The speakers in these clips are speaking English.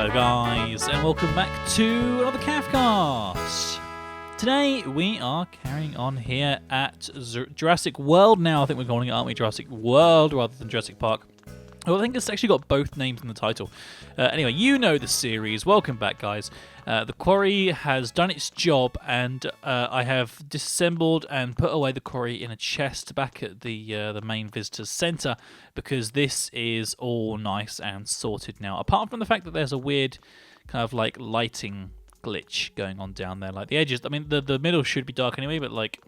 Hello guys, and welcome back to another Cafcast. Today we are carrying on here at Jurassic World now. I think we're calling it, aren't we? Jurassic World rather than Jurassic Park. Well, I think it's actually got both names in the title. Anyway, you know the series. Welcome back, guys. The quarry has done its job, and I have disassembled and put away the quarry in a chest back at the main visitors centre, because this is all nice and sorted now. Apart from the fact that there's a weird kind of like lighting glitch going on down there, like the edges. I mean, the middle should be dark anyway, but like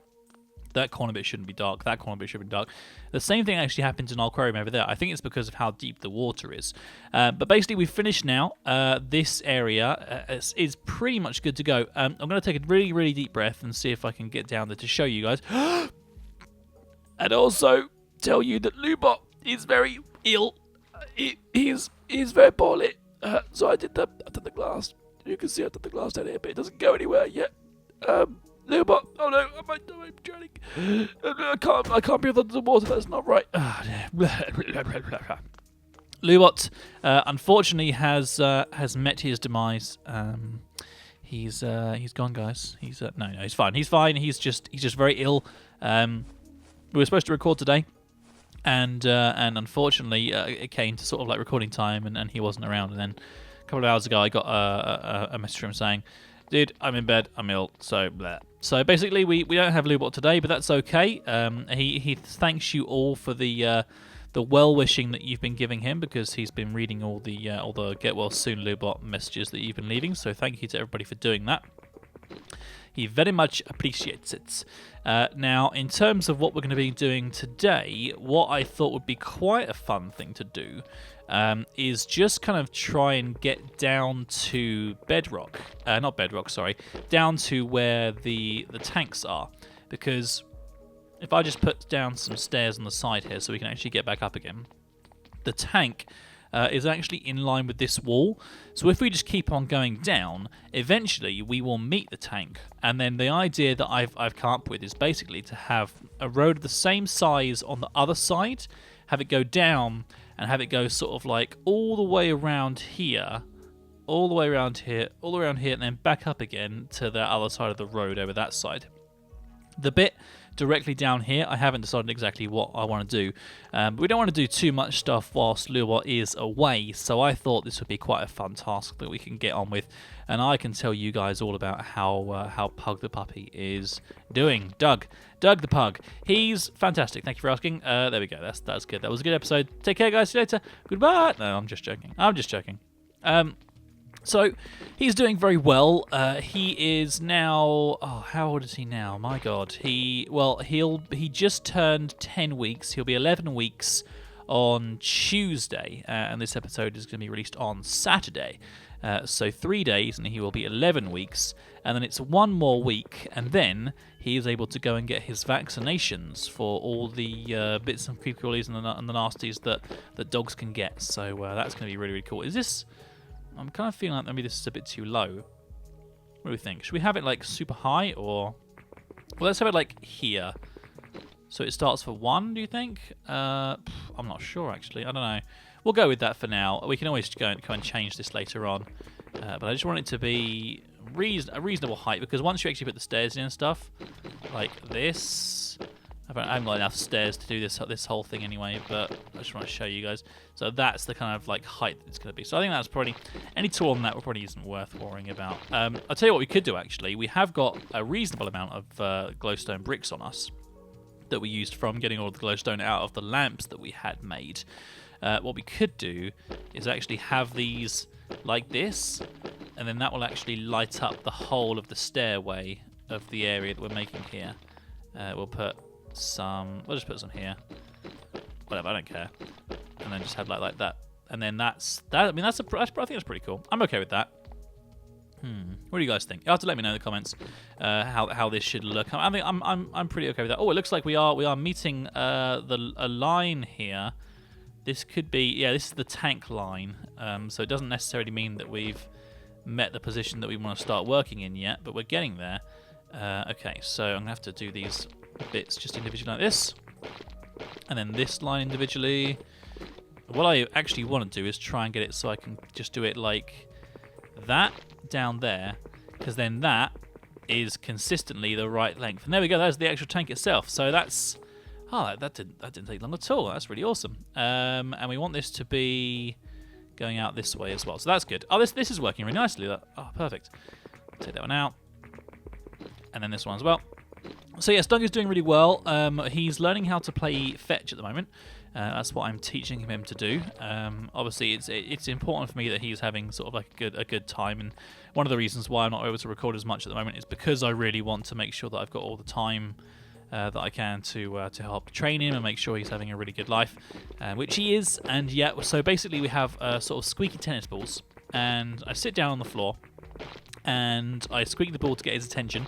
that corner bit shouldn't be dark. That corner bit should be dark. The same thing actually happens in our aquarium over there. I think it's because of how deep the water is. But basically, we've finished now. This area is pretty much good to go. I'm going to take a really, really deep breath and see if I can get down there to show you guys. And also tell you that Lubot is very ill. He's very poorly. So I did the glass. You can see I did the glass down here, but it doesn't go anywhere yet. Lubot, oh no, I'm drowning. I can't breathe under the water. That's not right. Lubot, unfortunately, has met his demise. He's gone, guys. No, he's fine. He's fine. He's just very ill. We were supposed to record today, and unfortunately, it came to sort of like recording time, and he wasn't around. And then a couple of hours ago, I got a message from him saying, "Dude, I'm in bed. I'm ill." So blah. So basically, we don't have Lubot today, but that's okay. He thanks you all for the well wishing that you've been giving him, because he's been reading all the get well soon Lubot messages that you've been leaving. So thank you to everybody for doing that. He very much appreciates it. Now, in terms of what we're going to be doing today, what I thought would be quite a fun thing to do is just kind of try and get down to bedrock. Not bedrock, sorry. Down to where the tanks are. Because if I just put down some stairs on the side here so we can actually get back up again, the tank is actually in line with this wall. So if we just keep on going down, eventually we will meet the tank. And then the idea that I've come up with is basically to have a road of the same size on the other side, have it go down, and have it go sort of like all the way around here, all the way around here, all around here, and then back up again to the other side of the road over that side. The bit directly down here, I haven't decided exactly what I want to do. But we don't want to do too much stuff whilst Lubot is away, so I thought this would be quite a fun task that we can get on with. And I can tell you guys all about how Pug the puppy is doing. Doug the pug. He's fantastic. Thank you for asking. There we go. That's good. That was a good episode. Take care, guys. See you later. Goodbye. No, I'm just joking. So he's doing very well. He is now. Oh, how old is he now? My God. He just turned 10 weeks. He'll be 11 weeks on Tuesday, and this episode is going to be released on Saturday. So 3 days, and he will be 11 weeks, and then it's 1 more week, and then he is able to go and get his vaccinations for all the bits and creepy crawlies and the nasties that dogs can get. So that's going to be really, really cool. Is this? I'm kind of feeling like maybe this is a bit too low. What do we think? Should we have it like super high, or? Well, let's have it like here. So it starts for 1, do you think? I'm not sure, actually. I don't know. We'll go with that for now. We can always go and change this later on. But I just want it to be a reasonable height, because once you actually put the stairs in and stuff, like this... I haven't got enough stairs to do this whole thing anyway, but I just want to show you guys. So that's the kind of like height that it's going to be. So I think that's probably, any taller than that probably isn't worth worrying about. I'll tell you what we could do, actually. We have got a reasonable amount of glowstone bricks on us that we used from getting all of the glowstone out of the lamps that we had made. What we could do is actually have these like this, and then that will actually light up the whole of the stairway of the area that we're making here. We'll just put some here. Whatever, I don't care. And then just have like that. And then that's that. I mean, I think that's pretty cool. I'm okay with that. What do you guys think? You have to let me know in the comments how this should look. I mean, I'm pretty okay with that. Oh, it looks like we are meeting a line here. This could be, yeah, this is the tank line. So it doesn't necessarily mean that we've met the position that we want to start working in yet, but we're getting there. Okay, so I'm gonna have to do these bits just individually like this, and then this line individually. What I actually want to do is try and get it so I can just do it like that down there, because then that is consistently the right length. And there we go. That's the actual tank itself. So that's that didn't take long at all. That's really awesome. And we want this to be going out this way as well. So that's good. Oh, this is working really nicely. Perfect. Take that one out, and then this one as well. So yes, Doug is doing really well. He's learning how to play fetch at the moment. That's what I'm teaching him to do. Obviously, it's important for me that he's having sort of like a good time, and one of the reasons why I'm not able to record as much at the moment is because I really want to make sure that I've got all the time that I can to help train him and make sure he's having a really good life, which he is. And yeah, so basically we have sort of squeaky tennis balls, and I sit down on the floor and I squeak the ball to get his attention,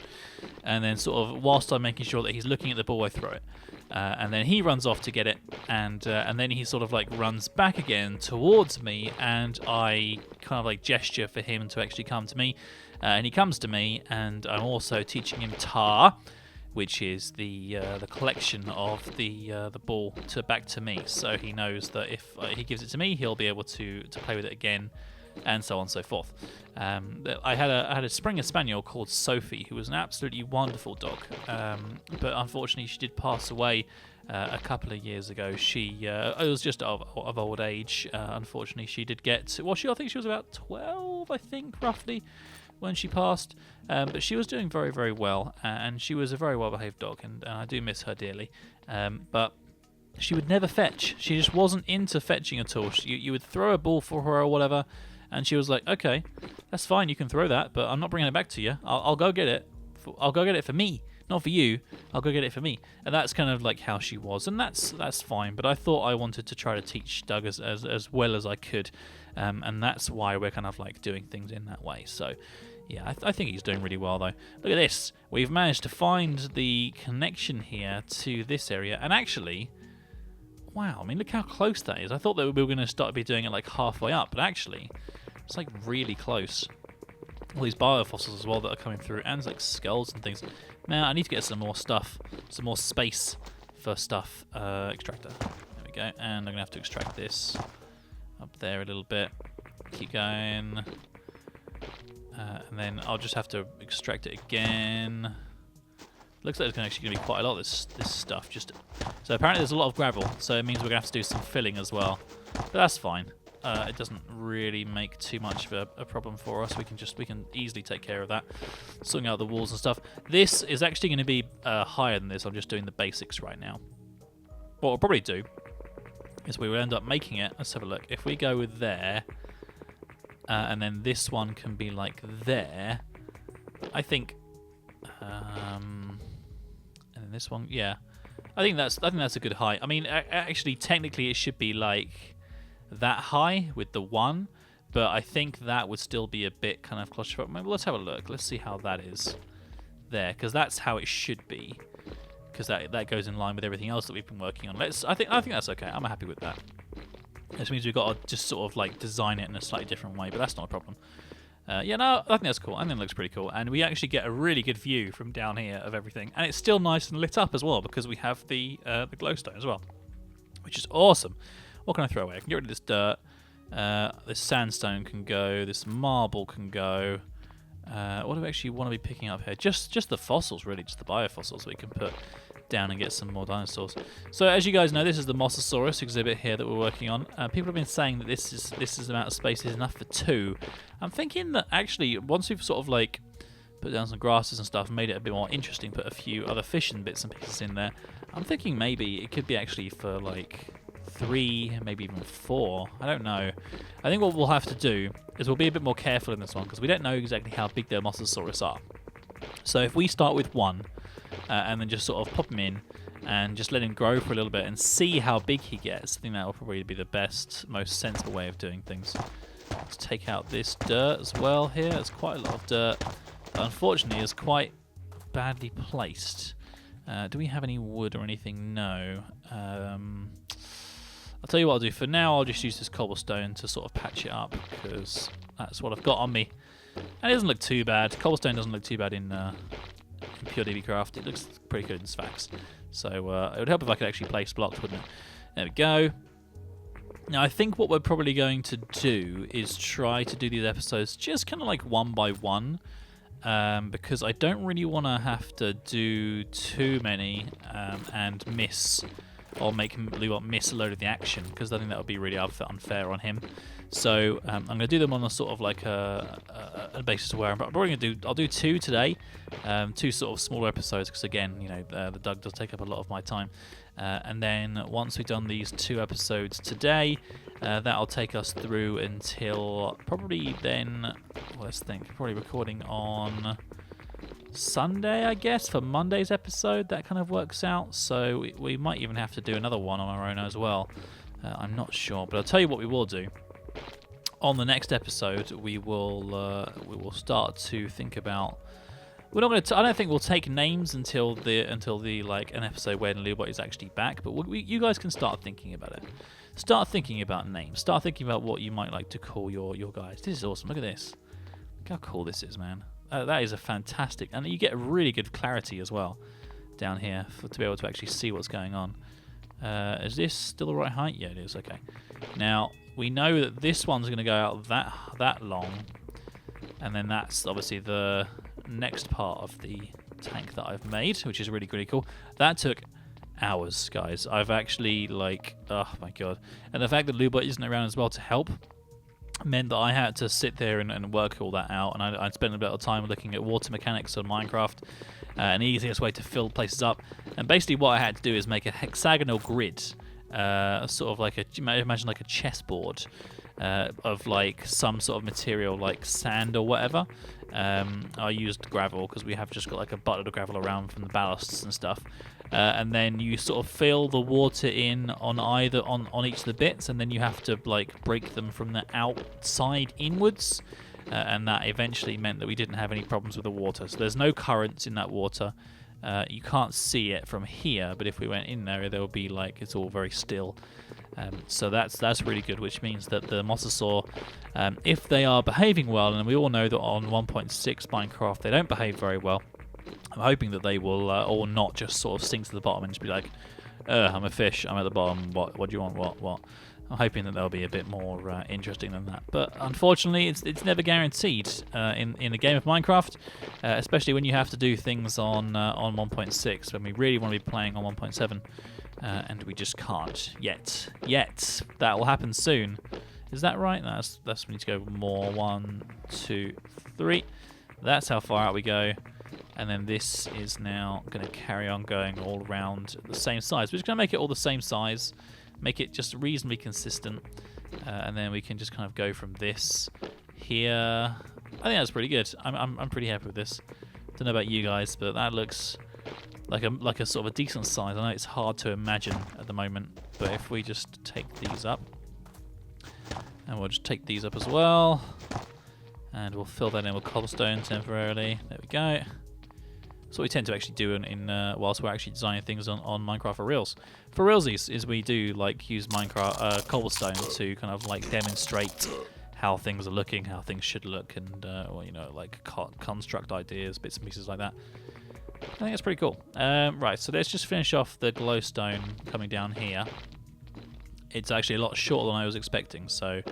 and then sort of whilst I'm making sure that he's looking at the ball, I throw it. And then he runs off to get it, and then he sort of like runs back again towards me, and I kind of like gesture for him to actually come to me, and he comes to me, and I'm also teaching him tar, which is the collection of the ball back to me, so he knows that if he gives it to me, he'll be able to play with it again, and so on and so forth. I had a Springer Spaniel called Sophie, who was an absolutely wonderful dog, but unfortunately she did pass away a couple of years ago. It was just of old age. Unfortunately, she did get, I think she was about 12, I think, roughly, when she passed, but she was doing very, very well, and she was a very well-behaved dog, and I do miss her dearly, but she would never fetch. She just wasn't into fetching at all. You would throw a ball for her or whatever, and she was like, okay, that's fine, you can throw that, but I'm not bringing it back to you. I'll go get it. I'll go get it for me, not for you. I'll go get it for me. And that's kind of like how she was, and that's fine. But I thought I wanted to try to teach Doug as well as I could, and that's why we're kind of like doing things in that way. So yeah, I think he's doing really well though. Look at this. We've managed to find the connection here to this area, and actually, wow, I mean, look how close that is. I thought that we were going to be doing it like halfway up, but actually, it's like really close. All these biofossils as well that are coming through, and like skulls and things. Now, I need to get some more stuff, some more space for stuff. Extractor. There we go. And I'm going to have to extract this up there a little bit. Keep going. And then I'll just have to extract it again. Looks like there's actually going to be quite a lot of this stuff. So apparently there's a lot of gravel, so it means we're going to have to do some filling as well. But that's fine. It doesn't really make too much of a problem for us. We can easily take care of that, sorting out the walls and stuff. This is actually going to be higher than this. I'm just doing the basics right now. What we'll probably do is we will end up making it. Let's have a look. If we go with there, and then this one can be like there, I think. And then this one, yeah, I think that's a good height. I mean, actually, technically, it should be like that high with the one, but I think that would still be a bit kind of claustrophobic. Maybe let's have a look. Let's see how that is there, because that's how it should be, because that goes in line with everything else that we've been working on. I think that's okay. I'm happy with that. This means we've got to just sort of like design it in a slightly different way, but that's not a problem. Yeah, no, I think that's cool. I think it looks pretty cool, and we actually get a really good view from down here of everything, and it's still nice and lit up as well because we have the glowstone as well, which is awesome. What can I throw away? I can get rid of this dirt. This sandstone can go. This marble can go. What do we actually want to be picking up here? Just the fossils, really, just the biofossils we can put down and get some more dinosaurs. So as you guys know, this is the Mosasaurus exhibit here that we're working on. People have been saying that this amount of space is enough for 2. I'm thinking that actually once we've sort of like put down some grasses and stuff and made it a bit more interesting, put a few other fish and bits and pieces in there, I'm thinking maybe it could be actually for like 3, maybe even 4. I don't know. I think what we'll have to do is we'll be a bit more careful in this one because we don't know exactly how big the Mosasaurus are. So if we start with 1 and then just sort of pop him in and just let him grow for a little bit and see how big he gets, I think that will probably be the best, most sensible way of doing things. Let's take out this dirt as well here. There's quite a lot of dirt. But unfortunately, it's quite badly placed. Do we have any wood or anything? No. I'll tell you what I'll do. For now, I'll just use this cobblestone to sort of patch it up because that's what I've got on me. And it doesn't look too bad. Cobblestone doesn't look too bad in pure Bibliocraft. It looks pretty good in Sphax. So it would help if I could actually place blocks, wouldn't it? There we go. Now, I think what we're probably going to do is try to do these episodes just kind of like one by one, because I don't really want to have to do too many and miss, or make Lewot miss a load of the action, because I think that would be really unfair on him. So I'm going to do them on a sort of like a basis where I'll do 2 today, 2 sort of smaller episodes, because again, you know, the Doug does take up a lot of my time. And then once we've done these 2 episodes today, that'll take us through until probably then, let's think, probably recording on Sunday, I guess, for Monday's episode. That kind of works out. So we might even have to do another one on our own as well. I'm not sure, but I'll tell you what we will do. On the next episode, we will start to think about. We're not going to. I don't think we'll take names until the like an episode when Lewot is actually back. But you guys can start thinking about it. Start thinking about names. Start thinking about what you might like to call your guys. This is awesome. Look at this. Look how cool this is, man. That is a fantastic, and you get really good clarity as well down here to be able to actually see what's going on. Is this still the right height? Yeah, it is. Okay. Now we know that this one's going to go out that long, and then that's obviously the next part of the tank that I've made, which is really, really cool. That took hours, guys. I've actually, like, oh my god. And the fact that Lewot isn't around as well to help meant that I had to sit there and work all that out, and I'd spend a bit of time looking at water mechanics on Minecraft, an easiest way to fill places up. And basically what I had to do is make a hexagonal grid, sort of like imagine like a chessboard, of like some sort of material like sand or whatever. I used gravel because we have just got like a buttload of gravel around from the ballasts and stuff. And then you sort of fill the water in on each of the bits, and then you have to like break them from the outside inwards. And that eventually meant that we didn't have any problems with the water. So there's no currents in that water. You can't see it from here, but if we went in there would be like it's all very still. So that's really good, which means that the mosasaur, if they are behaving well, and we all know that on 1.6 Minecraft they don't behave very well, I'm hoping that they will all not just sort of sink to the bottom and just be like, I'm a fish, I'm at the bottom, what do you want, what? I'm hoping that they'll be a bit more interesting than that. But unfortunately, it's never guaranteed in a game of Minecraft, especially when you have to do things on 1.6, when we really want to be playing on 1.7. And we just can't yet. That will happen soon. Is that right? That's we need to go more. 1, 2, 3. That's how far out we go. And then this is now going to carry on going all around the same size. We're just going to make it all the same size, make it just reasonably consistent, and then we can just kind of go from this here. I think that's pretty good. I'm pretty happy with this. Don't know about you guys, but that looks like a sort of a decent size. I know it's hard to imagine at the moment, but if we just take these up, and we'll just take these up as well, and we'll fill that in with cobblestone temporarily. There we go. That's what we tend to actually do in whilst we're actually designing things on Minecraft for reals. For realsies is we do like use Minecraft cobblestone to kind of like demonstrate how things are looking, how things should look, and well, you know, like construct ideas, bits and pieces like that. I think that's pretty cool. Right, so let's just finish off the glowstone coming down here. It's actually a lot shorter than I was expecting, so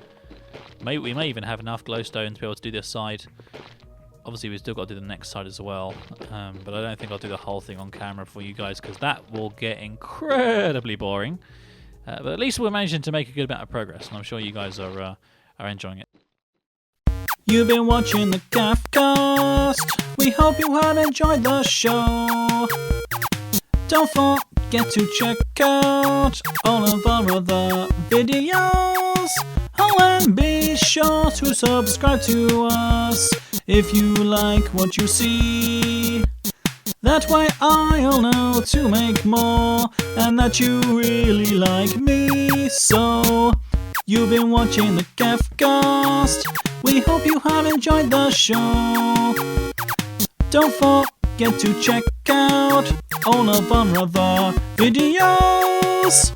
we may even have enough glowstone to be able to do this side. Obviously, we've still got to do the next side as well, but I don't think I'll do the whole thing on camera for you guys, because that will get incredibly boring. But at least we're managing to make a good amount of progress, and I'm sure you guys are enjoying it. You've been watching the Craftcast. We hope you have enjoyed the show. Don't forget to check out all of our other videos. Oh, and be sure to subscribe to us if you like what you see. That way I'll know to make more, and that you really like me. So, you've been watching the Craftcast. We hope you have enjoyed the show. Don't forget to check out all of our other videos.